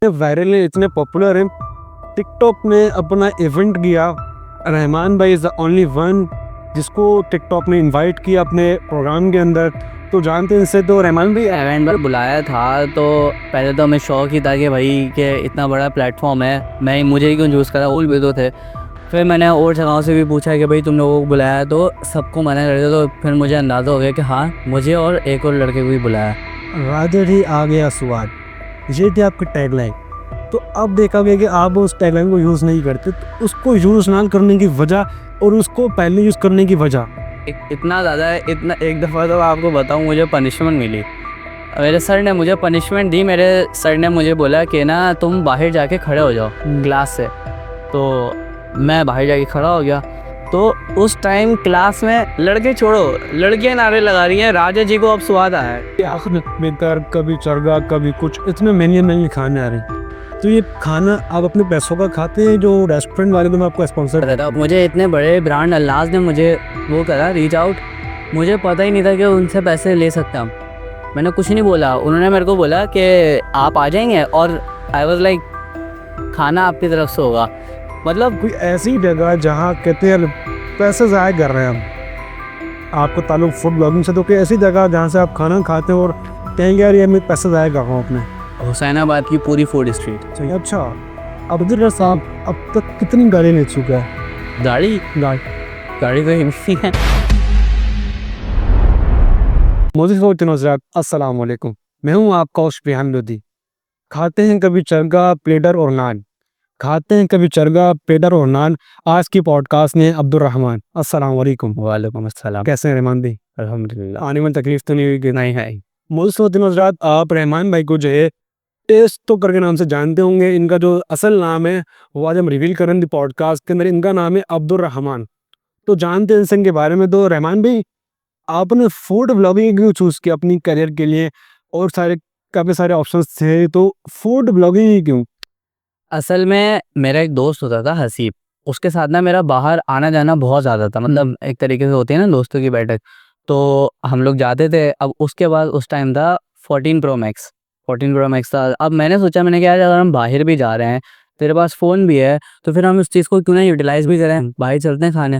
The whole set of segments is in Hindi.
वायरल है, इतने पॉपुलर हैं। टिकटॉक ने अपना इवेंट किया। रहमान भाई इज़ द ओनली वन जिसको टिकटॉक ने इनवाइट किया अपने प्रोग्राम के अंदर। तो जानते हैं इससे, तो रहमान भाई इवेंट पर बुलाया था तो पहले तो हमें शौक ही था कि भाई कि इतना बड़ा प्लेटफॉर्म है, मैं मुझे ही क्यों चूज़ करा, उल भी तो थे। फिर मैंने और जगहों से भी पूछा कि भाई तुम लोगों को बुलाया, तो सबको मना कर दिया। तो फिर मुझे अंदाज़ा हो गया कि हाँ, मुझे और एक और लड़के को भी बुलाया। राधे ही आ गया स्वाद, ये थी आपकी टैगलाइन। तो अब देखा गया कि आप उस टैगलाइन को यूज़ नहीं करते, तो उसको यूज़ ना करने की वजह और उसको पहले यूज़ करने की वजह। इतना ज़्यादा है, इतना एक दफ़ा तो आपको बताऊँ, मुझे पनिशमेंट मिली। मेरे सर ने मुझे पनिशमेंट दी। मेरे सर ने मुझे बोला कि ना तुम बाहर जाके खड़े हो जाओ क्लास से। तो मैं बाहर जाके खड़ा हो गया। तो उस टाइम क्लास में लड़के छोड़ो, लड़कियां नारे लगा रही हैं, राजा जी को अब स्वाद आया है। आखिर बेहतर कभी चरगा कभी कुछ, इतने महंगे महंगे खाने आ रहे हैं। तो ये खाना आप अपने पैसों का खाते हैं, जो रेस्टोरेंट वाले तो आपको स्पॉन्सर पता था मुझे, इतने बड़े ब्रांड अल्लाज ने मुझे वो करा रीच आउट। मुझे पता ही नहीं था कि उनसे पैसे ले सकते हम। मैंने कुछ नहीं बोला, उन्होंने मेरे को बोला कि आप आ जाएंगे, और आई वाज लाइक खाना आपकी तरफ से होगा। मतलब कोई ऐसी जगह जहाँ कहते हैं पैसे ज़ाया कर रहे हैं हम, आपको ताल्लुक फूड ब्लॉगिंग से, तो कोई ऐसी जगह जहाँ से आप खाना खाते हो और कहेंगे यार ये मैं पैसे ज़ाया कर रहा हूँ अपने। हुसैनाबाद की पूरी फूड स्ट्रीट। सही। अच्छा, अब्दुल साहब अब तक कितनी गाड़ी ले चुका है? गाड़ी गाड़ी तो हिम्मती है। अस्सलाम वालेकुम, मैं हूँ आपका उस्मान लोधी। खाते हैं कभी चरगा प्लेटर और नान, खाते हैं कभी चरगा प्लेटर और नान। आज की पॉडकास्ट में अब्दुल रहमान। अस्सलाम वालेकुम। वालेकुम अस्सलाम। कैसे हैं रहमान भाई? अल्हम्दुलिल्लाह। आने में तकलीफ तो नहीं हुई कि? नहीं है। हज़रात, आप रहमान भाई को जो है टेस्ट तो करके नाम से जानते होंगे। इनका जो असल नाम है वो आज हम रिवील करेंगे पॉडकास्ट के अंदर। इनका नाम है अब्दुल रहमान। तो जानते हैं इनके बारे में। तो रहमान भाई, आपने फूड ब्लॉगिंग क्यों चूज़ किया अपनी करियर के लिए? और काफ़ी सारे ऑप्शंस थे, तो फूड ब्लॉगिंग ही क्यों? असल में मेरा एक दोस्त होता था हसीब, उसके साथ ना मेरा बाहर आना जाना बहुत ज़्यादा था। मतलब एक तरीके से होती है ना दोस्तों की बैठक, तो हम लोग जाते थे। अब उसके बाद उस टाइम था 14 प्रो मैक्स था। अब मैंने सोचा, मैंने कहा अगर हम बाहर भी जा रहे हैं, तेरे पास फ़ोन भी है, तो फिर हम उस चीज़ को क्यों ना यूटिलाइज़ भी करें, बाहर चलते हैं खाने।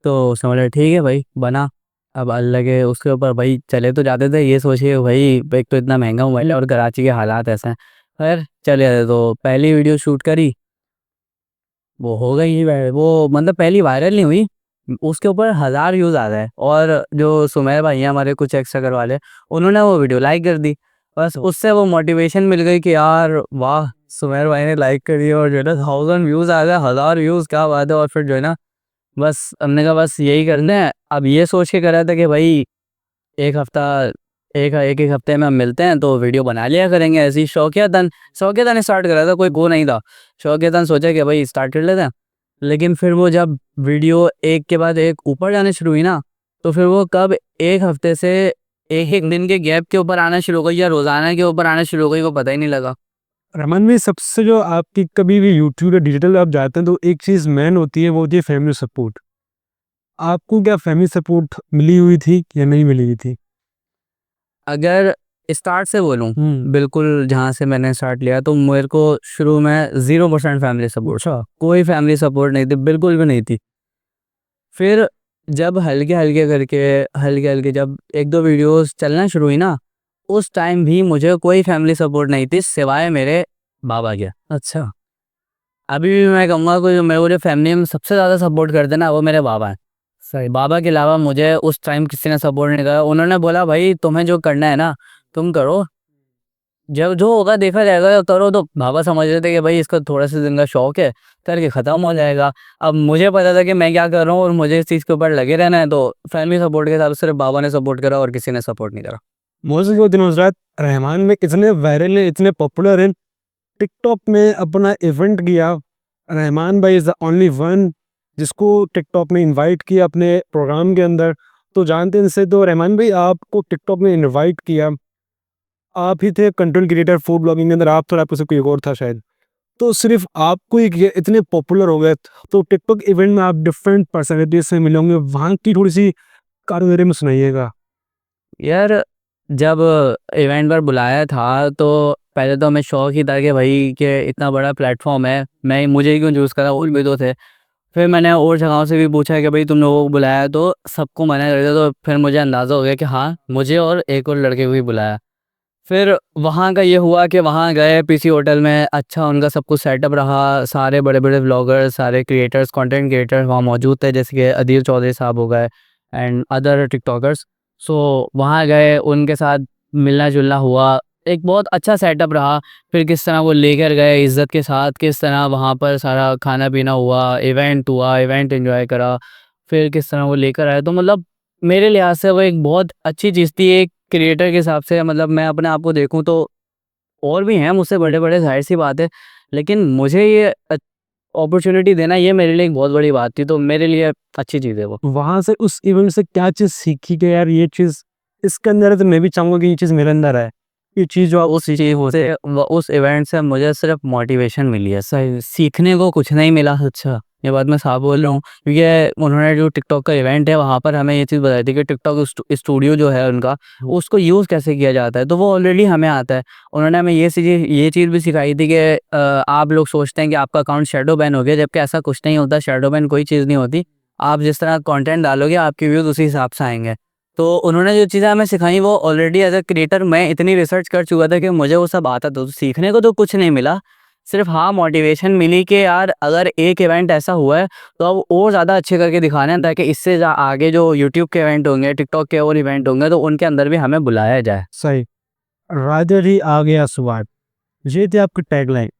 तो समझ रहे, ठीक है भाई बना। अब अल्लाह के उसके ऊपर भाई चले तो जाते थे, ये सोचिए भाई एक तो इतना महंगा मोबाइल है और कराची के हालात ऐसे हैं। खैर चले जाते, तो पहली वीडियो शूट करी, वो हो गई ही वो मतलब पहली वायरल नहीं हुई, उसके ऊपर 1000 व्यूज़ आ गए। और जो सुमेर भाई हैं हमारे कुछ एक्स्ट्रा कर वाले, उन्होंने वो वीडियो लाइक कर दी। बस उससे वो मोटिवेशन मिल गई कि यार वाह, सुमेर भाई ने लाइक करी और जो है ना 1000 व्यूज़ आ गए, 1000 व्यूज़ क्या बात है। और फिर जो है ना बस हमने कहा बस यही करना है। अब ये सोच के करा था कि भाई एक हफ्ता एक हफ्ते में हम मिलते हैं तो वीडियो बना लिया करेंगे। ऐसे ही शौकिया तन स्टार्ट करा था, कोई वो नहीं था। शौकिया तन सोचा कि भाई स्टार्ट कर लेते हैं। लेकिन फिर वो जब वीडियो एक के बाद एक ऊपर जाने शुरू हुई ना, तो फिर वो कब एक हफ्ते से एक एक दिन के गैप के ऊपर आना शुरू हो गई या रोजाना के ऊपर आना शुरू हो गई, वो पता ही नहीं लगा। रहमान भाई, सबसे जो आपकी कभी भी यूट्यूब या डिजिटल आप जाते हैं तो एक चीज़ मेन होती है, वो होती है फैमिली सपोर्ट। आपको क्या फैमिली सपोर्ट मिली हुई थी या नहीं मिली हुई थी? अगर स्टार्ट से बोलूं, हम्म। बिल्कुल जहाँ से मैंने स्टार्ट लिया, तो मेरे को शुरू में 0% फैमिली सपोर्ट, अच्छा। कोई फैमिली सपोर्ट नहीं थी, बिल्कुल भी नहीं थी। फिर जब हल्के हल्के जब एक दो वीडियोस चलना शुरू हुई ना, उस टाइम भी मुझे कोई फैमिली सपोर्ट नहीं थी सिवाय मेरे बाबा के। अच्छा। अभी भी मैं कहूँगा कि जो मेरे को जो फैमिली में सबसे ज़्यादा सपोर्ट करते ना, वो मेरे बाबा हैं। सही। बाबा के अलावा मुझे उस टाइम किसी ने सपोर्ट नहीं करा। उन्होंने बोला भाई तुम्हें जो करना है ना तुम करो, जब जो होगा देखा जाएगा, करो। तो बाबा समझ रहे थे कि भाई इसका थोड़ा सा दिन का शौक है, करके ख़त्म हो जाएगा। अब मुझे पता था कि मैं क्या कर रहा हूँ और मुझे इस चीज़ के ऊपर लगे रहना है, तो फैमिली सपोर्ट के साथ सिर्फ बाबा ने सपोर्ट करा और किसी ने सपोर्ट नहीं करा। मौसम के दिन हज़रात, रहमान में इतने वायरल हैं, इतने पॉपुलर हैं। टिकटॉक ने अपना इवेंट किया। रहमान भाई इज़ द ओनली वन जिसको टिकटॉक ने इनवाइट किया अपने प्रोग्राम के अंदर। तो जानते हैं इनसे, तो रहमान भाई आपको टिकटॉक ने इनवाइट किया, आप ही थे कंटेंट क्रिएटर फूड ब्लॉगिंग के अंदर, आप तो आपको से कोई और था शायद। तो सिर्फ आपको ही ये इतने पॉपुलर हो गए, तो टिकटॉक इवेंट में आप डिफरेंट पर्सनैलिटीज से मिले होंगे, वहाँ की थोड़ी सी कारनामे में सुनाइएगा। यार जब इवेंट पर बुलाया था तो पहले तो हमें शौक ही था कि भाई कि इतना बड़ा प्लेटफॉर्म है, मैं मुझे ही क्यों चूज़ करा, और भी तो थे। फिर मैंने और जगहों से भी पूछा कि भाई तुम लोगों को बुलाया, तो सबको मना कर दिया। तो फिर मुझे अंदाज़ा हो गया कि हाँ, मुझे और एक और लड़के को ही बुलाया। फिर वहाँ का ये हुआ कि वहाँ गए पीसी होटल में, अच्छा उनका सब कुछ सेटअप रहा, सारे बड़े-बड़े व्लॉगर्स, सारे क्रिएटर्स, कंटेंट क्रिएटर्स वहाँ मौजूद थे, जैसे कि अदील चौधरी साहब हो गए एंड अदर टिकटॉकर्स। सो वहाँ गए, उनके साथ मिलना-जुलना हुआ, एक बहुत अच्छा सेटअप रहा। फिर किस तरह वो लेकर गए इज़्ज़त के साथ, किस तरह वहाँ पर सारा खाना-पीना हुआ, इवेंट एन्जॉय करा, फिर किस तरह वो लेकर आए। तो मतलब मेरे लिहाज से वो एक बहुत अच्छी चीज़ थी, एक क्रिएटर के हिसाब से। मतलब मैं अपने आप को देखूँ तो और भी हैं मुझसे बड़े-बड़े, ज़ाहिर-सी बात है, लेकिन मुझे ये अपॉर्च्युनिटी देना, ये मेरे लिए एक बहुत बड़ी बात थी, तो मेरे लिए अच्छी चीज़ है वो। वहाँ से उस इवेंट से क्या चीज़ सीखी कि यार ये चीज़ इसके अंदर है तो मैं भी चाहूँगा कि ये चीज़ मेरे अंदर है। ये चीज़ जो आप उस इवेंट से मुझे सिर्फ मोटिवेशन मिली है, सही सीखने को कुछ नहीं मिला। अच्छा, ये बात मैं साफ बोल रहा हूँ, क्योंकि उन्होंने जो टिकटॉक का इवेंट है वहाँ पर हमें ये चीज़ बताई थी कि टिकटॉक स्टूडियो जो है उनका, उसको यूज़ कैसे किया जाता है, तो वो ऑलरेडी हमें आता है। उन्होंने हमें ये चीज़ भी सिखाई थी कि आप लोग सोचते हैं कि आपका अकाउंट शैडो बैन हो गया, जबकि ऐसा कुछ नहीं होता, शैडो बैन कोई चीज़ नहीं होती। आप जिस तरह कंटेंट डालोगे आपके व्यूज़ उसी हिसाब से आएँगे। तो उन्होंने जो चीज़ें हमें सिखाई वो ऑलरेडी एज़ अ क्रिएटर मैं इतनी रिसर्च कर चुका था कि मुझे वो सब आता था, तो सीखने को तो कुछ नहीं मिला। सिर्फ़ हाँ, मोटिवेशन मिली कि यार अगर एक इवेंट ऐसा हुआ है तो अब और ज़्यादा अच्छे करके दिखाना है, ताकि इससे आगे जो यूट्यूब के इवेंट होंगे, टिकटॉक के और इवेंट होंगे, तो उनके अंदर भी हमें बुलाया जाए। सही राजा जी आ गया स्वाद, ये थी आपकी टैगलाइन।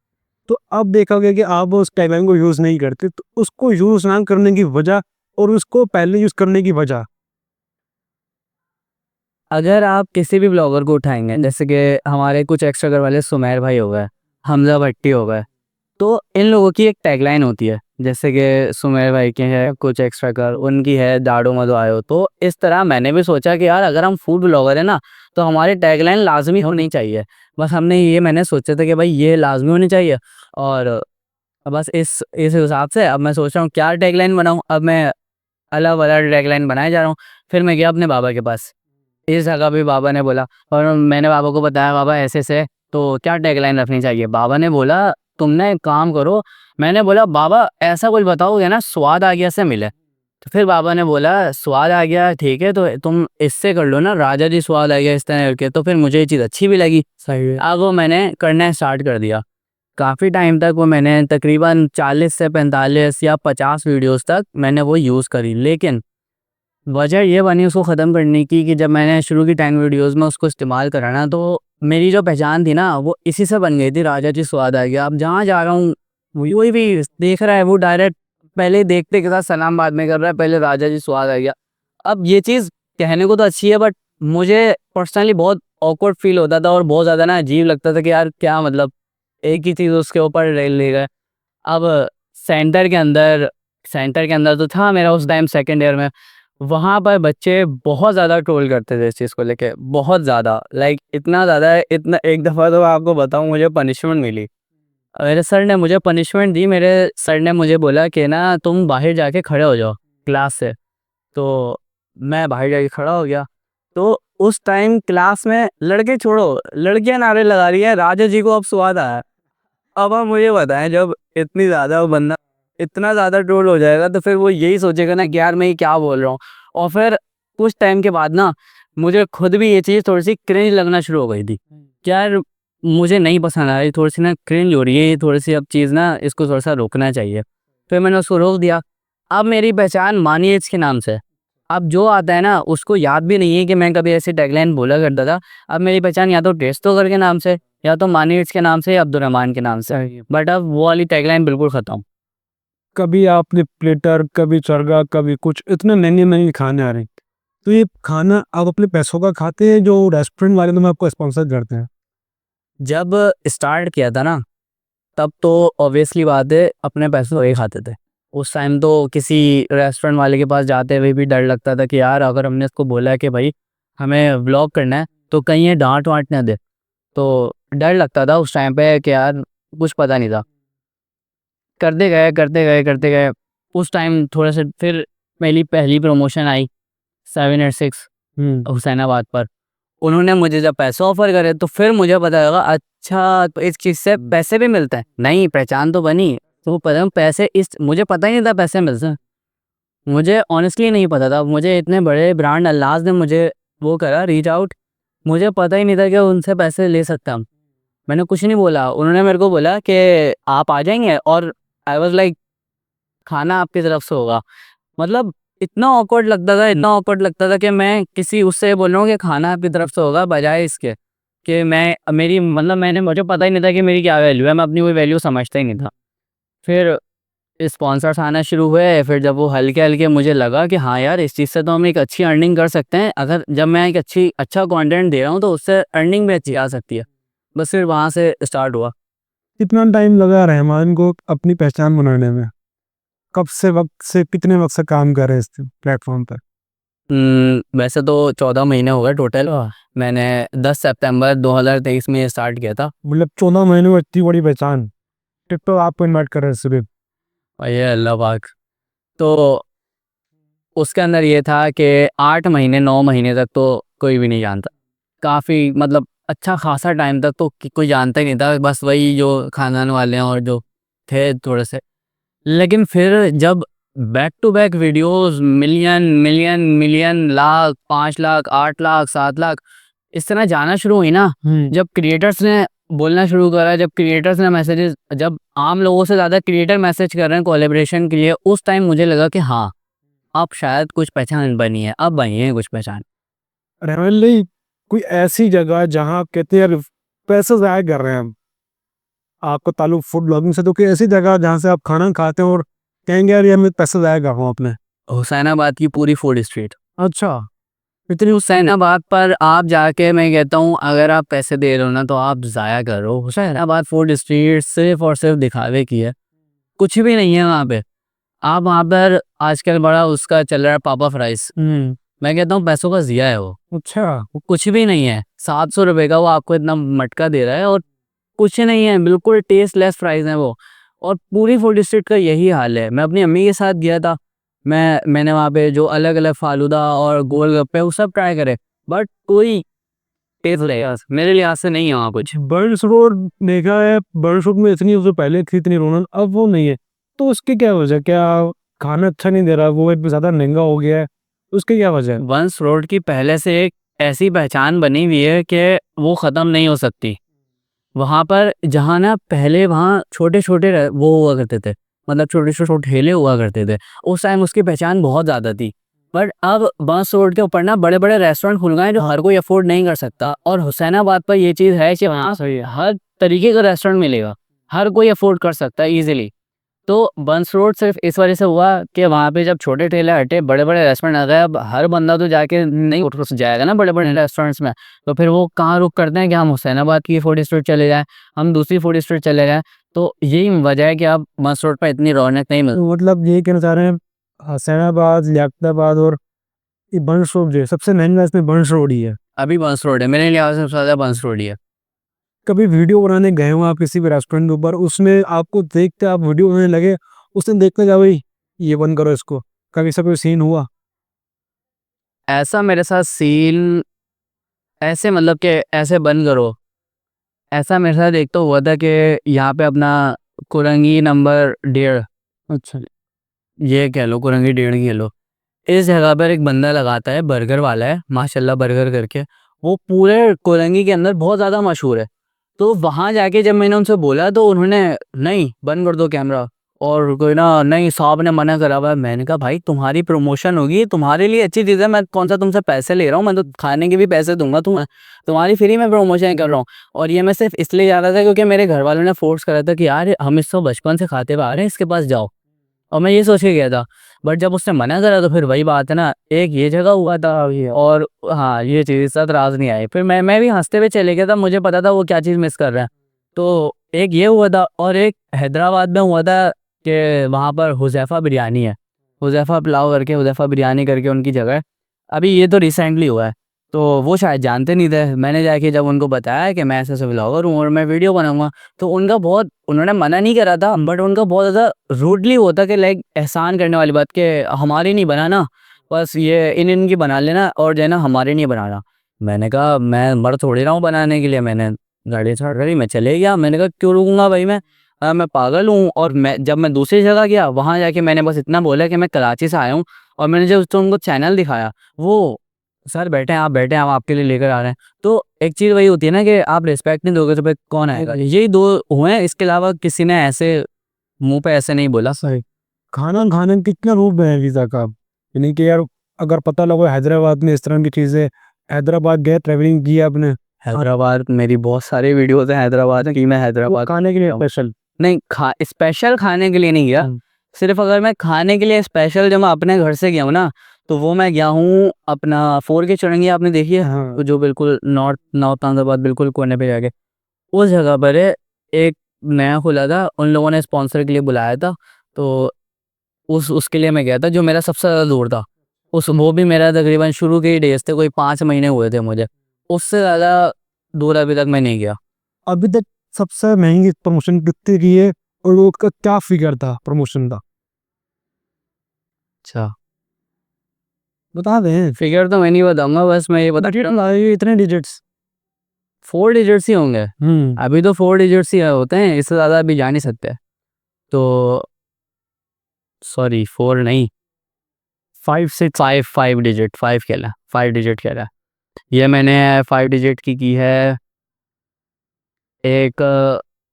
तो अब देखा गया कि आप उस टैगलाइन को यूज़ नहीं करते, तो उसको यूज़ ना करने की वजह और उसको पहले यूज़ करने की वजह। अगर आप किसी भी ब्लॉगर को उठाएँगे, जैसे कि हमारे कुछ एक्स्ट्रा घर वाले सुमैर भाई हो गए, हमज़ा भट्टी हो गए, तो इन लोगों की एक टैगलाइन होती है, जैसे कि सुमेर भाई की है कुछ एक्स्ट्रा कर, उनकी है दाड़ो मदो आयो। तो इस तरह मैंने भी सोचा कि यार अगर हम फूड ब्लॉगर है ना, तो हमारी टैगलाइन लाजमी होनी चाहिए। बस मैंने सोचा था कि भाई ये लाजमी होनी चाहिए, और बस इस हिसाब से अब मैं सोच रहा हूँ क्या टैगलाइन बनाऊँ। अब मैं अलग अलग टैगलाइन बनाए जा रहा हूँ। फिर मैं गया अपने बाबा के पास, इस जगह भी बाबा ने बोला, और मैंने बाबा को बताया, बाबा ऐसे ऐसे तो क्या टैगलाइन रखनी चाहिए। बाबा ने बोला तुमने एक काम करो। मैंने बोला बाबा ऐसा कुछ बताओगे ना स्वाद आ गया से मिले। तो फिर बाबा ने बोला स्वाद आ गया ठीक है, तो तुम इससे कर लो ना, राजा जी स्वाद आ गया इस तरह करके। तो फिर मुझे ये चीज़ अच्छी भी लगी। सही है। अब वो मैंने करना स्टार्ट कर दिया। काफ़ी टाइम तक वो मैंने तकरीबन 40 से 45 या 50 वीडियोस तक मैंने वो यूज़ करी, लेकिन वजह ये बनी उसको ख़त्म करने की कि जब मैंने शुरू की 10 वीडियोस में उसको इस्तेमाल करा ना, तो मेरी जो पहचान थी ना वो इसी से बन गई थी, राजा जी स्वाद आ गया। अब जहाँ जा रहा हूँ कोई भी देख रहा है वो डायरेक्ट पहले देखते के साथ सलाम बाद में कर रहा है, पहले राजा जी स्वाद आ गया। अब ये चीज़ कहने को तो अच्छी है, बट मुझे पर्सनली बहुत ऑकवर्ड फील होता था और बहुत ज़्यादा ना अजीब लगता था कि यार क्या मतलब एक ही चीज़ उसके ऊपर ले गए। अब सेंटर के अंदर सेंटर के अंदर तो था मेरा उस टाइम सेकंड ईयर में, वहाँ पर बच्चे बहुत ज़्यादा ट्रोल करते थे इस चीज़ को लेके, बहुत ज़्यादा, लाइक इतना ज़्यादा, इतना एक दफ़ा तो मैं आपको बताऊँ मुझे पनिशमेंट मिली। मेरे सर ने मुझे पनिशमेंट दी, मेरे सर ने मुझे बोला कि ना तुम बाहर जाके खड़े हो जाओ क्लास से। तो मैं बाहर जाके खड़ा हो गया। तो उस टाइम क्लास में लड़के छोड़ो, लड़कियाँ नारे लगा रही हैं राजा जी को अब स्वाद आया। अब आप मुझे बताएं जब इतनी ज़्यादा वो बंदा इतना ज़्यादा ट्रोल हो जाएगा तो फिर वो यही सोचेगा ना कि यार मैं ये क्या बोल रहा हूँ। और फिर कुछ टाइम के बाद ना मुझे खुद भी ये चीज़ थोड़ी सी क्रिंज लगना शुरू हो गई थी कि यार मुझे नहीं पसंद आ रही, थोड़ी सी ना क्रिंज हो रही है ये थोड़ी सी, अब चीज़ ना इसको थोड़ा सा रोकना चाहिए। फिर मैंने उसको रोक दिया। अब मेरी पहचान मानी एज के नाम से है। अब जो आता है ना उसको याद भी नहीं है कि मैं कभी ऐसी टैगलाइन बोला करता था। अब मेरी पहचान या तो टेस्टो के नाम से, या तो मानी इट्स के नाम से, या अब्दुर्रहमान के नाम से। सही है। बट अब वो वाली टैगलाइन बिल्कुल खत्म। कभी आपने प्लेटर, कभी चरगा, कभी कुछ इतने महंगे खाने आ रहे हैं, तो ये खाना आप अपने पैसों का खाते हैं जो रेस्टोरेंट वाले तुम्हें आपको स्पॉन्सर करते हैं? जब स्टार्ट किया था ना तब तो ऑब्वियसली बात है अपने पैसे वही खाते थे। उस टाइम तो किसी रेस्टोरेंट वाले के पास जाते हुए भी डर लगता था कि यार अगर हमने इसको बोला कि भाई हमें व्लॉग करना है तो कहीं ये डांट वांट ना दे। तो डर लगता था उस टाइम पे कि यार कुछ पता नहीं था। करते गए उस टाइम थोड़ा सा फिर मेरी पहली प्रमोशन आई 786 हम्म। हुसैनाबाद पर। उन्होंने मुझे जब पैसे ऑफर करे तो फिर मुझे पता लगा अच्छा तो इस चीज़ से पैसे भी मिलते हैं, नहीं पहचान तो बनी। तो पता पैसे इस मुझे पता ही नहीं था पैसे मिलते हैं, मुझे ऑनेस्टली नहीं पता था। मुझे इतने बड़े ब्रांड अल्लाज ने मुझे वो करा रीच आउट, मुझे पता ही नहीं था कि उनसे पैसे ले सकता हूँ। मैंने कुछ नहीं बोला, उन्होंने मेरे को बोला कि आप आ जाएंगे, और आई वाज लाइक खाना आपकी तरफ से होगा। मतलब इतना ऑकवर्ड लगता था, इतना ऑकवर्ड लगता था कि मैं किसी उससे बोल रहा हूँ कि खाना आपकी तरफ से होगा, बजाय इसके कि मैं मेरी मतलब मैंने मुझे पता ही नहीं था कि मेरी क्या वैल्यू है, मैं अपनी कोई वैल्यू समझता ही नहीं था। फिर स्पॉन्सर्स आना शुरू हुए, फिर जब वो हल्के-हल्के मुझे लगा कि हाँ यार, इस चीज़ से तो हम एक अच्छी अर्निंग कर सकते हैं। अगर जब मैं एक अच्छा कंटेंट दे रहा हूँ तो उससे अर्निंग भी अच्छी आ सकती है। बस फिर वहाँ से स्टार्ट हुआ। कितना टाइम लगा रहमान को अपनी पहचान बनाने में? कब से वक़्त से कितने वक़्त से काम कर रहे हैं इस प्लेटफ़ॉर्म पर? वैसे तो 14 महीने हो गए टोटल। मैंने 10 सितंबर 2023 में ये स्टार्ट किया था। मतलब 14 महीने में इतनी बड़ी पहचान, टिकटॉक आपको इन्वाइट कर रहे हैं सिर्फ़। और ये अल्लाह पाक। तो उसके अंदर ये था कि 8 महीने 9 महीने तक तो कोई भी नहीं जानता। काफ़ी मतलब अच्छा खासा टाइम तक तो कोई जानता ही नहीं था, बस वही जो खानदान वाले हैं और जो थे थोड़े से। लेकिन फिर जब back to back videos million million million lakh 5 lakh 8 lakh 7 lakh इस तरह जाना शुरू हुई ना, जब क्रिएटर्स ने बोलना शुरू करा, जब क्रिएटर्स ने मैसेजेस, जब आम लोगों से ज़्यादा क्रिएटर मैसेज कर रहे हैं कोलैबोरेशन के लिए, उस टाइम मुझे लगा कि हाँ अब शायद कुछ पहचान बनी है, अब बनी है कुछ पहचान। रहमान भाई, कोई ऐसी जगह जहाँ आप कहते हैं यार पैसे ज़ाया कर रहे हैं हम, आपका ताल्लुक फूड ब्लॉगिंग से, तो कोई ऐसी जगह जहाँ से आप खाना खाते हैं और कहेंगे यार ये मैं पैसे ज़ाया कर रहा हूँ अपने? हुसैनाबाद की पूरी फूड स्ट्रीट। अच्छा। इतनी हुसैनाबाद पर आप जाके मैं कहता हूँ अगर आप पैसे दे रहे हो ना तो आप ज़ाया कर रहे हो। हुसैनाबाद फूड स्ट्रीट सिर्फ और सिर्फ दिखावे की है, कुछ भी नहीं है वहाँ पे। आप वहाँ पर आजकल बड़ा उसका चल रहा है पापा फ्राइज, मैं कहता हूँ पैसों का ज़िया है वो। अच्छा। वो कुछ भी नहीं है, 700 रुपये का वो आपको इतना मटका दे रहा है और कुछ नहीं है, बिल्कुल टेस्टलेस फ्राइज़ हैं वो। और पूरी फूड स्ट्रीट का यही हाल है। मैं अपनी अम्मी के साथ गया था, मैंने वहाँ पे जो अलग-अलग फालूदा और गोलगप्पे वो सब ट्राई करे, बट कोई टेस्ट मेरे लिहाज से नहीं है वहाँ कुछ। बर्ड्स रोड देखा है, बर्ड्स रोड में इतनी उससे पहले थी इतनी रौनक, अब वो नहीं है। तो उसकी क्या वजह? क्या खाना अच्छा नहीं दे रहा, वो एक ज़्यादा महँगा हो गया है? उसकी क्या वजह है? वंस रोड की पहले से एक ऐसी पहचान बनी हुई है कि वो ख़त्म नहीं हो सकती। वहाँ पर जहाँ ना पहले वहाँ छोटे-छोटे वो हुआ करते थे, मतलब छोटे-छोटे ठेले हुआ करते थे। उस टाइम उसकी पहचान बहुत ज़्यादा थी। बट अब बस रोड के ऊपर ना बड़े-बड़े रेस्टोरेंट खुल गए हैं जो हर कोई अफ़ोर्ड नहीं कर सकता। और हुसैनाबाद पर ये चीज़ है कि वहाँ सही है, हर तरीके का रेस्टोरेंट मिलेगा। हर कोई अफ़ोर्ड कर सकता है ईज़िली। तो बंस रोड सिर्फ इस वजह से हुआ कि वहाँ पे जब छोटे ठेले हटे, बड़े-बड़े रेस्टोरेंट आ गए। अब हर बंदा तो जाके नहीं उठ जाएगा ना बड़े-बड़े रेस्टोरेंट्स में, तो फिर वो कहाँ रुक करते हैं कि हम हुसैनाबाद की फूड स्ट्रीट चले जाएँ, हम दूसरी फूड स्ट्रीट चले जाएँ। तो यही वजह है कि अब बंस रोड पे इतनी रौनक नहीं मिलती। तो मतलब ये कहना चाह रहे हैं हुसैनाबाद, लियाकताबाद और ये बर्ड्स रोड जो है सबसे महँगा इसमें बर्ड्स रोड ही है। अभी बंस रोड है, मेरे लिहाज से सबसे ज़्यादा बंस रोड ही है। कभी वीडियो बनाने गए हो आप किसी भी रेस्टोरेंट के ऊपर, उसमें आपको देख के आप वीडियो बनाने लगे, उस दिन देखने का भाई ये बंद करो इसको, कभी ऐसा कोई सीन हुआ? ऐसा मेरे साथ सीन ऐसे मतलब कि ऐसे बंद करो, ऐसा मेरे साथ एक तो हुआ था कि यहाँ पे अपना कुरंगी नंबर 1.5, अच्छा। ये कह लो कुरंगी 1.5 कह लो। इस जगह पर एक बंदा लगाता है, बर्गर वाला है, माशाल्लाह बर्गर करके। वो पूरे कोलंगी के अंदर बहुत ज़्यादा मशहूर है। तो वहाँ जाके जब मैंने उनसे बोला तो उन्होंने नहीं बंद कर दो कैमरा, और कोई ना नहीं साहब ने मना करा हुआ है। मैंने कहा भाई तुम्हारी प्रमोशन होगी, तुम्हारे लिए अच्छी चीज़ है, मैं कौन सा तुमसे पैसे ले रहा हूँ, मैं तो खाने के भी पैसे दूंगा तुम्हें, तुम्हारी फ्री में प्रमोशन कर रहा हूँ। और ये मैं सिर्फ इसलिए जा रहा था क्योंकि मेरे घर वालों ने फोर्स करा था कि यार हम इसको बचपन से खाते हुए आ रहे हैं, इसके पास जाओ। और मैं ये सोच के गया था, बट जब उसने मना करा तो फिर वही बात है ना, एक ये जगह हुआ था ये, और हाँ ये चीज़ साथ राज नहीं आई। फिर मैं भी हंसते हुए चले गया था, मुझे पता था वो क्या चीज़ मिस कर रहा है। तो एक ये हुआ था, और एक हैदराबाद में हुआ था कि वहाँ पर हुज़ैफ़ा बिरयानी है, हुज़ैफ़ा पुलाव करके, हुज़ैफ़ा बिरयानी करके उनकी जगह है। अभी ये तो रिसेंटली हुआ है, तो वो शायद जानते नहीं थे। मैंने जाके जब उनको बताया कि मैं ऐसे-ऐसे व्लॉगर हूँ और मैं वीडियो बनाऊँगा, तो उनका बहुत, उन्होंने मना नहीं करा था, बट उनका बहुत ज़्यादा रूडली होता कि लाइक एहसान करने वाली बात कि हमारी नहीं बनाना, बस ये इन-इनकी बना लेना और जो है ना हमारे नहीं बनाना। मैंने कहा मैं मर थोड़ी रहा हूँ बनाने के लिए, मैंने गाड़ी स्टार्ट करी, मैं चले गया। मैंने कहा क्यों रुकूंगा भाई, मैं पागल हूँ। और जब मैं दूसरी जगह गया, वहाँ जाके मैंने बस इतना बोला कि मैं कराची से आया हूँ, और मैंने जब उसको उनको चैनल दिखाया, वो सर बैठे हैं, आप बैठे हैं, हम आपके लिए लेकर आ रहे हैं। तो एक चीज़ वही होती है ना कि आप रिस्पेक्ट नहीं दोगे तो फिर कौन आएगा। यही दो हुए हैं, इसके अलावा किसी ने ऐसे मुंह पे ऐसे नहीं बोला। सही। खाना खाने में कितना रूप है वीज़ा का, यानी कि यार अगर पता लगे हैदराबाद में इस तरह की चीज़ें, हैदराबाद गए, ट्रैवलिंग की आपने? हैदराबाद मेरी बहुत सारी वीडियोस हैं हैदराबाद की। मैं हैदराबाद खाने के लिए स्पेशल? नहीं, स्पेशल खाने के लिए नहीं गया। सिर्फ अगर मैं खाने के लिए स्पेशल, जब मैं अपने घर से गया हूँ ना, तो वो मैं गया हूँ अपना 4 के चुरंगी, आपने देखी है? हाँ। जो बिल्कुल नॉर्थ अहमदाबाद बिल्कुल कोने पे जाके उस जगह पर है, एक नया खुला था, उन लोगों ने स्पॉन्सर के लिए बुलाया था, तो उसके लिए मैं गया था, जो मेरा सबसे ज़्यादा दूर था। वो भी मेरा तकरीबन शुरू के ही डेज थे, कोई 5 महीने हुए थे मुझे। उससे ज़्यादा दूर अभी तक मैं नहीं गया। अभी तक सबसे महंगी प्रमोशन कितने की है, और वो का क्या फिगर था प्रमोशन का, अच्छा, बता दें? फिगर तो मैं नहीं बताऊंगा, बस मैं ये बता, इतने डिजिट्स? 4 डिजिट्स ही होंगे अभी तो, 4 डिजिट्स ही होते हैं, इससे ज़्यादा अभी जा नहीं सकते। तो सॉरी 4 नहीं, 5 डिजिट, 5 खेला, 5 डिजिट खेला। ये मैंने 5 डिजिट की है। एक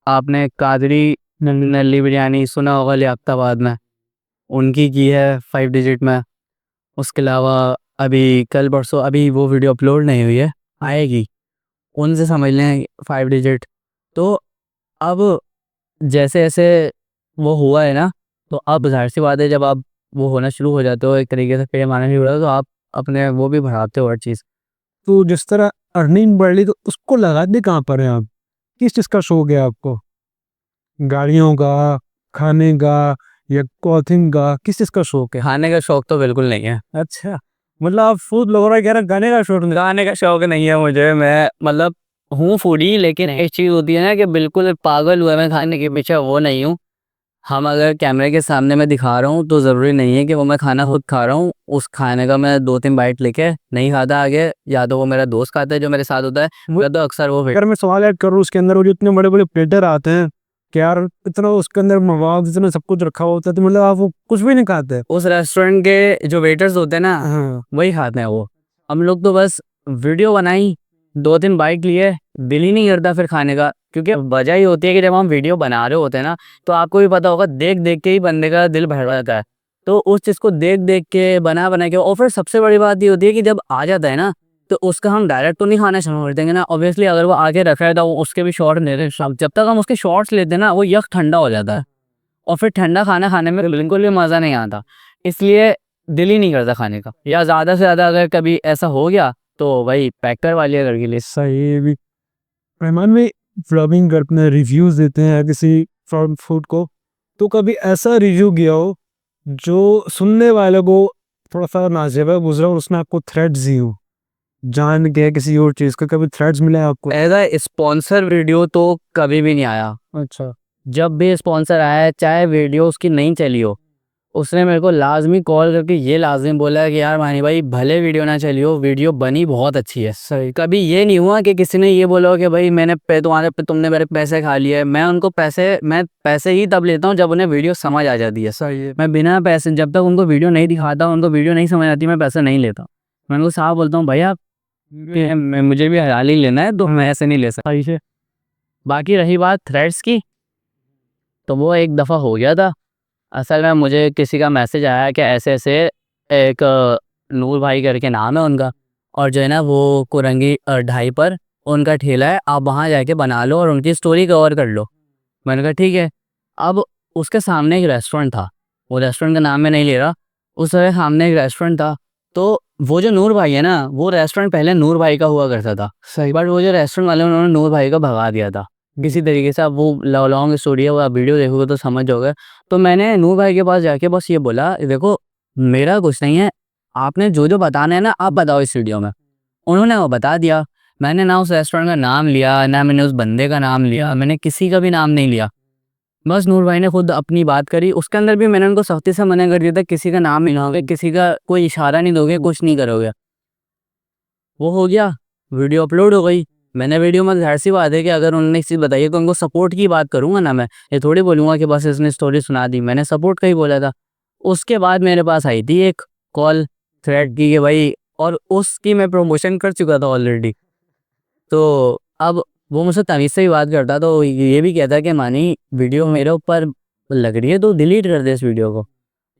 आपने कादरी नल्ली बिरयानी सुना होगा लियाकताबाद में, उनकी की है 5 डिजिट में। उसके अलावा अभी कल परसों अभी वो वीडियो अपलोड नहीं हुई है, आएगी, उनसे समझ लें 5 डिजिट। तो अब जैसे जैसे वो हुआ है ना, तो अब ज़ाहिर सी बात है, जब आप वो होना शुरू हो जाते हो एक तरीके से फेम आना शुरू हो जाता है, तो आप अपने वो भी बढ़ाते हो हर चीज़। तो जिस तरह अर्निंग बढ़ रही, तो उसको लगाते कहाँ पर हैं आप? किस चीज़ का शौक है आपको? गाड़ियों का, खाने का, या क्लॉथिंग का, किस चीज़ का शौक है? खाने का शौक तो बिल्कुल नहीं है। अच्छा, मतलब आप फूड लवर है, कह रहे गाने का शौक नहीं? खाने का शौक नहीं है मुझे, मैं मतलब हूँ फूडी, लेकिन एक चीज़ होती है ना कि बिल्कुल पागल हुआ मैं खाने के पीछे, वो नहीं हूँ। हम अगर कैमरे के सामने मैं दिखा रहा हूँ तो ज़रूरी नहीं है कि वो मैं खाना खुद खा रहा हूँ। उस खाने का मैं 2-3 बाइट लेके नहीं खाता आगे, या तो वो मेरा दोस्त खाता है जो मेरे साथ होता है, या तो अक्सर वो अगर मैं सवाल ऐड करूँ, उसके अंदर वो जो इतने बड़े बड़े प्लेटर आते हैं कि यार इतना उसके अंदर मवाद, इतना सब कुछ रखा होता है, तो मतलब आप वो कुछ भी नहीं खाते? उस रेस्टोरेंट के जो वेटर्स होते हैं ना, हाँ। वही खाते हैं वो। हम लोग तो बस वीडियो बनाई, 2-3 बाइट लिए, दिल ही नहीं करता फिर खाने का, क्योंकि वजह ही होती है कि जब हम वीडियो बना रहे होते हैं ना, तो आपको भी पता होगा, देख देख के ही बंदे का दिल भर जाता है। तो उस चीज़ को देख देख के बना बना के, और फिर सबसे बड़ी बात ये होती है कि जब आ जाता है ना, तो उसका हम डायरेक्ट तो नहीं खाना शुरू कर देंगे ना, ऑब्वियसली अगर वो आगे रखा है तो उसके भी शॉर्ट ले रहे हैं। जब तक हम उसके शॉर्ट्स लेते हैं ना, वो यक ठंडा हो जाता है, और फिर ठंडा खाना खाने में बिल्कुल भी मज़ा नहीं आता, इसलिए दिल ही नहीं करता खाने का। या ज़्यादा से ज़्यादा अगर कभी ऐसा हो गया तो वही पैक करवा लिया घर के लिए। सही भी। रहमान भाई व्लॉगिंग करते हैं, रिव्यूज़ देते हैं किसी फूड को, तो कभी ऐसा रिव्यू किया हो जो सुनने वाले को थोड़ा सा नाजेब गुजरा और उसने आपको थ्रेड्स दी हो, जान के किसी और चीज़ का कभी थ्रेड्स मिले आपको? एज अ स्पॉन्सर वीडियो तो कभी भी नहीं आया। अच्छा। जब भी स्पॉन्सर आया है, चाहे वीडियो उसकी नहीं चली हो, उसने मेरे को लाजमी कॉल करके ये लाजमी बोला है कि यार मानी भाई, भले वीडियो ना चली हो, वीडियो बनी बहुत अच्छी है। सही। कभी ये नहीं हुआ कि किसी ने ये बोला हो कि भाई मैंने तुमने मेरे पैसे खा लिए। मैं पैसे ही तब लेता हूँ जब उन्हें वीडियो समझ आ जाती है। सही है। मैं बिना पैसे, जब तक उनको वीडियो नहीं दिखाता, उनको वीडियो नहीं समझ आती, मैं पैसे नहीं लेता। मैं उनको साफ बोलता हूँ, भैया मुझे भी हलाल ही लेना है, तो मैं ऐसे नहीं ले सकता। सही है। बाकी रही बात थ्रेड्स की, तो वो एक दफ़ा हो गया था। असल में मुझे किसी का मैसेज आया कि ऐसे ऐसे एक नूर भाई करके नाम है उनका, और जो है ना वो कुरंगी 2.5 पर उनका ठेला है, आप वहाँ जाके बना लो और उनकी स्टोरी कवर कर लो। मैंने कहा ठीक है। अब उसके सामने एक रेस्टोरेंट था, वो रेस्टोरेंट का नाम मैं नहीं ले रहा, उस जगह सामने एक रेस्टोरेंट था। तो वो जो नूर भाई है ना, वो रेस्टोरेंट पहले नूर भाई का हुआ करता था। सही। बट वो जो रेस्टोरेंट वाले, उन्होंने नूर भाई को भगा दिया था किसी तरीके से। अब वो लॉन्ग स्टोरी है, वो आप वीडियो देखोगे तो समझ जाओगे। तो मैंने नूर भाई के पास जाके बस ये बोला, देखो मेरा कुछ नहीं है, आपने जो जो बताना है ना आप बताओ इस वीडियो में। उन्होंने वो बता दिया। मैंने ना उस रेस्टोरेंट का नाम लिया, ना मैंने उस बंदे का नाम लिया, मैंने किसी का भी नाम नहीं लिया। बस नूर भाई ने खुद अपनी बात करी। उसके अंदर भी मैंने उनको सख्ती से मना कर दिया था, किसी का नाम नहीं लोगे, किसी का कोई इशारा नहीं दोगे, कुछ नहीं करोगे। वो हो गया। वीडियो अपलोड हो गई। मैंने वीडियो में ज़ाहिर सी बात है कि अगर उन्होंने एक चीज़ बताई है तो उनको सपोर्ट की बात करूँगा ना मैं, ये थोड़ी बोलूँगा कि बस इसने स्टोरी सुना दी, मैंने सपोर्ट का ही बोला था। उसके बाद मेरे पास आई थी एक कॉल थ्रेड की कि भाई, और उसकी मैं प्रमोशन कर चुका था ऑलरेडी। तो अब वो मुझसे तमीज़ से ही बात करता, तो ये भी कहता कि मानी वीडियो मेरे ऊपर लग रही है तो डिलीट कर दे इस वीडियो को।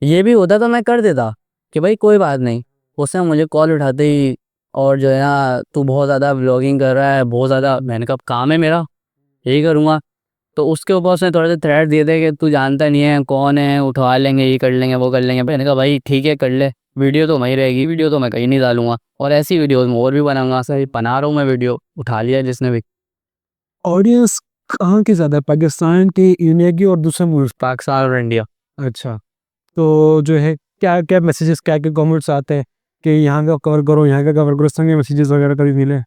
ये भी होता तो मैं कर देता कि भाई कोई बात नहीं। उसने मुझे कॉल उठाते ही, और जो है ना, तू बहुत ज़्यादा व्लॉगिंग कर रहा है, बहुत ज़्यादा। मैंने कहा काम है मेरा, यही करूँगा। तो उसके ऊपर उसने थोड़े से थ्रेट दिए थे कि तू जानता नहीं है कौन है, उठवा लेंगे, ये कर लेंगे, वो कर लेंगे। मैंने कहा भाई ठीक है कर ले, वीडियो तो वहीं रहेगी, वीडियो तो मैं कहीं नहीं डालूंगा, और ऐसी वीडियोस मैं और भी बनाऊंगा। सही बना रहा हूँ मैं वीडियो, उठा लिया जिसने भी। ऑडियंस कहाँ की ज़्यादा है, पाकिस्तान की, इंडिया की और दूसरे मुल्क? पाकिस्तान और इंडिया। अच्छा, तो जो है क्या क्या मैसेजेस, क्या क्या कमेंट्स आते हैं कि यहाँ का कवर करो, यहाँ का कवर करो, इस तरह के मैसेजेस वगैरह कभी मिले?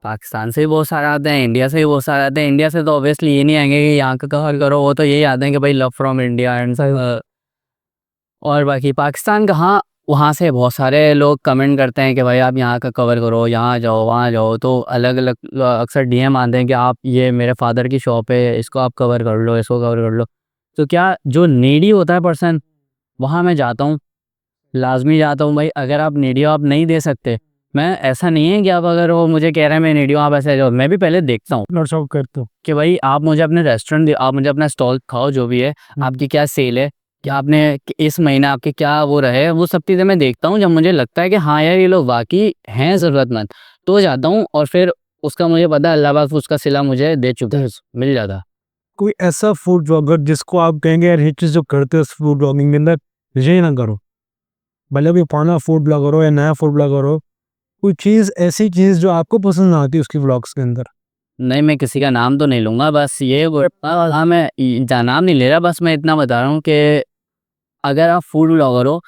पाकिस्तान से भी बहुत सारे आते हैं, इंडिया से भी बहुत सारे आते हैं। इंडिया से तो ऑब्वियसली ये नहीं आएंगे कि यहाँ का कवर करो, वो तो यही आते हैं कि भाई लव फ्रॉम इंडिया एंड। और बाकी पाकिस्तान का, हाँ, वहाँ से बहुत सारे लोग कमेंट करते हैं कि भाई आप यहाँ का कवर करो, यहाँ जाओ, वहाँ जाओ। तो अलग अलग अक्सर डीएम आते हैं कि आप, ये मेरे फादर की शॉप है, इसको आप कवर कर लो, इसको कवर कर लो। तो क्या जो नीडी होता है पर्सन, वहाँ मैं जाता हूँ, लाजमी जाता हूँ। भाई अगर आप नीडी हो, आप नहीं दे सकते, मैं, ऐसा नहीं है कि आप, अगर वो मुझे कह रहे हैं मैं नीडी हूँ आप ऐसे जाओ, मैं भी पहले देखता हूँ नॉट शॉप करते हो? कि भाई आप मुझे अपने रेस्टोरेंट, आप मुझे अपना स्टॉल खाओ, जो भी है आपकी क्या सेल है, कि आपने इस महीने आपके क्या वो रहे, वो सब चीज़ें मैं देखता हूँ। जब मुझे लगता है कि हाँ यार ये लोग वाकई हैं ज़रूरतमंद, तो जाता हूँ, और फिर उसका मुझे पता है अल्लाह पाक उसका सिला मुझे दे चुका है, मिल जाता। कोई ऐसा फूड ब्लॉगर जिसको आप कहेंगे यार ये चीज़ जो करते हो इस फूड ब्लॉगिंग के अंदर, ये ना करो, भले भी पुराना फूड ब्लॉगर हो या नया फूड ब्लॉगर हो, कोई चीज़, ऐसी चीज़ जो आपको पसंद ना आती उसकी व्लॉग्स के अंदर? नहीं, मैं किसी का नाम तो नहीं लूँगा, बस ये हाँ, मैं नाम नहीं ले रहा, बस मैं इतना बता रहा हूँ कि अगर आप फूड ब्लॉगर हो,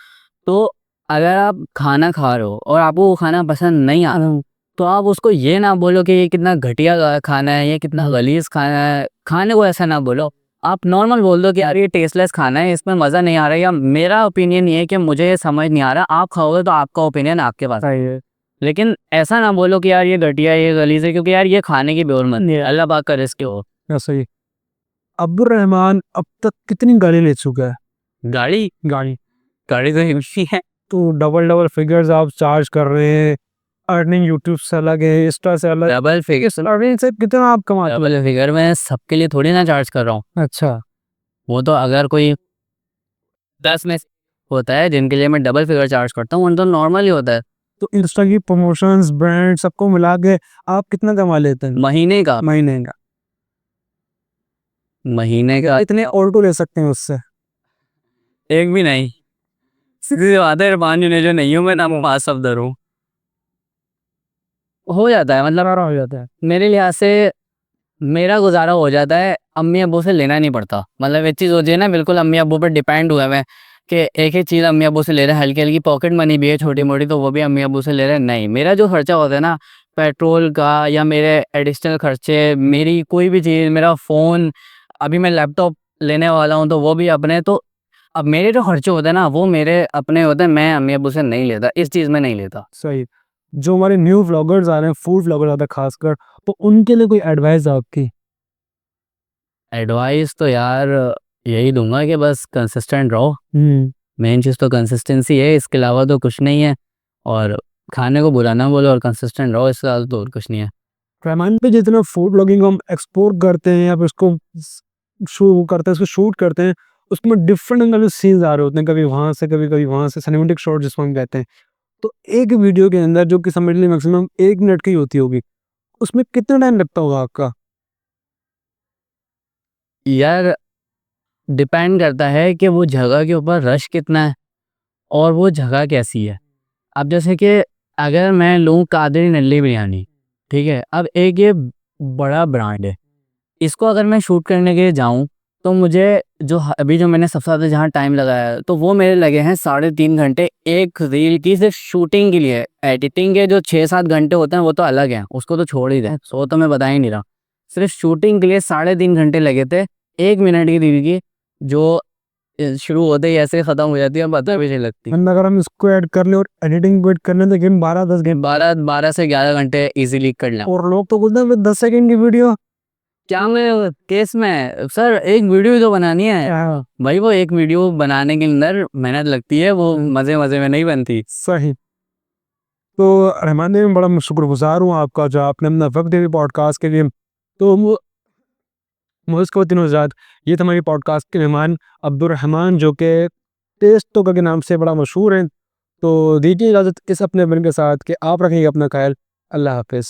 तो अगर आप खाना खा रहे हो और आपको वो खाना पसंद नहीं आ रहा, तो आप उसको ये ना बोलो कि ये कितना घटिया खाना है, ये कितना गलीज़ खाना है। खाने को ऐसा ना बोलो, आप नॉर्मल बोल दो कि यार ये टेस्टलेस खाना है, इसमें मज़ा नहीं आ रहा है, या मेरा ओपिनियन ये है कि मुझे ये समझ नहीं आ रहा। आप खाओगे तो आपका ओपिनियन आपके पास है, लेकिन ऐसा ना बोलो कि यार ये घटिया है, ये गलीज़ है, क्योंकि यार ये खाने की बेहरमत है, अल्लाह पाक का रिज़्क़ हो। ऐसा ही। अब्दुल रहमान अब तक कितनी गाली ले चुका है? गाड़ी गाली गाड़ी तो हिमशी है। तो डबल डबल फिगर्स आप चार्ज कर रहे हैं, अर्निंग यूट्यूब से अलग है, इंस्टा से अलग, डबल फिगर, अर्निंग से कितना आप कमाते हो? डबल फिगर मैं सबके लिए थोड़ी ना चार्ज कर रहा हूँ। अच्छा, वो तो अगर कोई 10 में से होता है जिनके लिए मैं डबल फिगर चार्ज करता हूँ, तो नॉर्मल ही होता है। तो इंस्टा की प्रमोशंस, ब्रांड सबको मिला के आप कितना कमा लेते हैं महीने का, महीने का? महीने का इतने ऑल्टो ले सकते हैं उससे? एक भी नहीं। सीधी सी बात है, इरफान जुनेजो नहीं हूँ मैं, ना मुबास सफदर हूँ। हो जाता है, मतलब सारा हो जाता है। मेरे लिहाज से मेरा गुजारा हो जाता है, अम्मी अब्बू से लेना नहीं पड़ता। मतलब एक चीज़ होती है ना, बिल्कुल अम्मी अब्बू पर डिपेंड हुए मैं, कि एक एक चीज़ अम्मी अब्बू से ले रहे हैं, हल्की हल्की पॉकेट मनी भी है छोटी मोटी, तो वो भी अम्मी अब्बू से ले रहे हैं। नहीं, मेरा जो खर्चा होता है ना, पेट्रोल का या मेरे एडिशनल खर्चे, मेरी कोई भी चीज़, मेरा फ़ोन, अभी मैं लैपटॉप लेने वाला हूँ तो वो भी अपने। तो अब मेरे जो खर्चे होते हैं ना, वो मेरे अपने होते हैं, मैं अम्मी अब्बू से नहीं लेता, इस चीज़ में नहीं लेता। सही। जो हमारे न्यू व्लॉगर्स आ रहे हैं, फूड व्लॉगर ज़्यादा खासकर, तो उनके लिए कोई एडवाइस आपकी? एडवाइस तो यार यही दूंगा कि बस कंसिस्टेंट रहो। हम्म। मेन चीज़ तो कंसिस्टेंसी है, इसके अलावा तो कुछ नहीं है। और खाने को बुरा ना बोलो और कंसिस्टेंट रहो, इससे ज़्यादा तो और कुछ नहीं है। पैमाने पे जितना फूड ब्लॉगिंग हम एक्सप्लोर करते हैं या फिर उसको शो करते हैं, उसको शूट करते हैं, उसमें डिफरेंट एंगल में सीन्स आ रहे होते हैं, कभी वहाँ से, कभी कभी वहाँ से, सिनेमैटिक शॉट जिसको हम कहते हैं। तो एक वीडियो के अंदर जो कि समझ लीजिए मैक्सिमम 1 मिनट की होती होगी, उसमें कितना टाइम लगता होगा आपका? यार डिपेंड करता है कि वो जगह के ऊपर रश कितना है और वो जगह कैसी है। अब जैसे कि अगर मैं लूँ कादरी नल्ली बिरयानी, ठीक है, अब एक ये बड़ा ब्रांड है, इसको अगर मैं शूट करने के लिए जाऊँ, तो मुझे अभी जो मैंने सबसे ज़्यादा जहाँ टाइम लगाया है, तो वो मेरे लगे हैं 3.5 घंटे एक रील की सिर्फ शूटिंग के लिए। एडिटिंग के जो 6-7 घंटे होते हैं वो तो अलग हैं, उसको तो छोड़ ही दें, सो तो मैं बता ही नहीं रहा। सिर्फ शूटिंग के लिए 3.5 घंटे लगे थे 1 मिनट की रील की, जो शुरू होते ही ऐसे ख़त्म हो जाती है, पता भी नहीं लगती। वरना अगर हम इसको ऐड कर लें और एडिटिंग वेट कर लें तो गेम 12-10 घंटे 12 से 11 घंटे इजीली कर लें। और लोग तो बोलते हैं 10 सेकंड की वीडियो क्या मैं केस में सर एक वीडियो ही तो बनानी है क्या भाई, वो एक वीडियो बनाने के अंदर मेहनत लगती है, वो मज़े मज़े में नहीं बनती। सही। तो रहमान ने बड़ा शुक्रगुजार हूँ आपका जो आपने अपना वक्त दिया पॉडकास्ट के लिए। तो मुझको दिनों ज़ात ये था हमारी पॉडकास्ट के मेहमान अब्दुर्रहमान जो कि टेस्ट के नाम से बड़ा मशहूर हैं। तो दीजिए इजाज़त इस अपने बन के साथ कि आप रखेंगे अपना ख्याल। अल्लाह हाफिज़।